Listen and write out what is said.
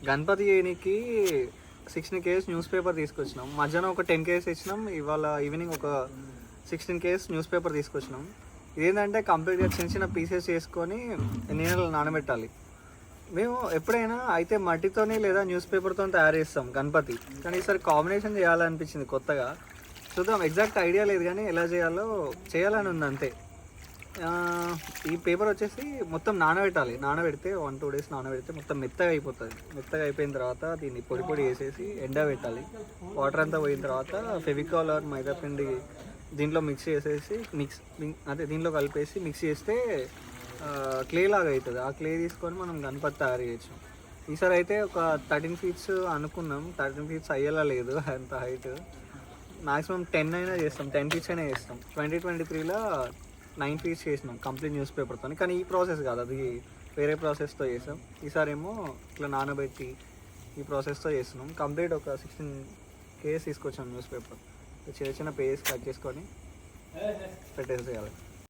గణపతి చేయనికి 16 KGs news paper తీసుకొచ్చినాం. మధ్యాహ్నం ఒక 10 కేజీస్ ఇచ్చినాం. ఇవాళ ఈవినింగ్ ఒక 16 కేజీస్ న్యూస్ పేపర్ తీసుకొచ్చినాం. ఇదేంటంటే కంప్లీట్గా చిన్న చిన్న పీసెస్ చేసుకొని నీళ్ళలో నానబెట్టాలి. మేము ఎప్పుడైనా అయితే మట్టితోని లేదా న్యూస్ పేపర్తో తయారు చేస్తాం గణపతి, కానీ ఈసారి కాంబినేషన్ చేయాలనిపించింది కొత్తగా. చూద్దాం, ఎగ్జాక్ట్ ఐడియా లేదు కానీ ఎలా చేయాలో చేయాలని ఉంది అంతే. ఈ పేపర్ వచ్చేసి మొత్తం నానబెట్టాలి. నానబెడితే 1-2 డేస్ నానబెడితే మొత్తం మెత్తగా అయిపోతుంది. మెత్తగా అయిపోయిన తర్వాత దీన్ని పొడి పొడి వేసేసి ఎండబెట్టాలి. వాటర్ అంతా పోయిన తర్వాత ఫెవికాల్ ఆర్ మైదాపిండి దీంట్లో మిక్స్ చేసేసి దీంట్లో కలిపేసి మిక్స్ చేస్తే క్లే లాగా అవుతుంది. ఆ క్లే తీసుకొని మనం గణపతి తయారు చేయొచ్చు. ఈసారి అయితే ఒక 13 ఫీట్స్ అనుకున్నాం. 13 ఫీట్స్ అయ్యేలా లేదు అంత హైట్. మ్యాక్సిమం 10 అయినా చేస్తాం, 10 ఫీట్స్ అయినా చేస్తాం. 2023లో 9 ఫీట్స్ చేసినాం కంప్లీట్ న్యూస్ పేపర్తో. కానీ ఈ ప్రాసెస్ కాదు, అది వేరే ప్రాసెస్తో చేసాం. ఈసారి ఏమో ఇట్లా నానబెట్టి ఈ ప్రాసెస్తో చేస్తున్నాం. కంప్లీట్ ఒక 16 కేజీస్ తీసుకొచ్చాం న్యూస్ పేపర్. చిన్న చిన్న పేజెస్ కట్ చేసుకొని పెట్టేసేయాలి.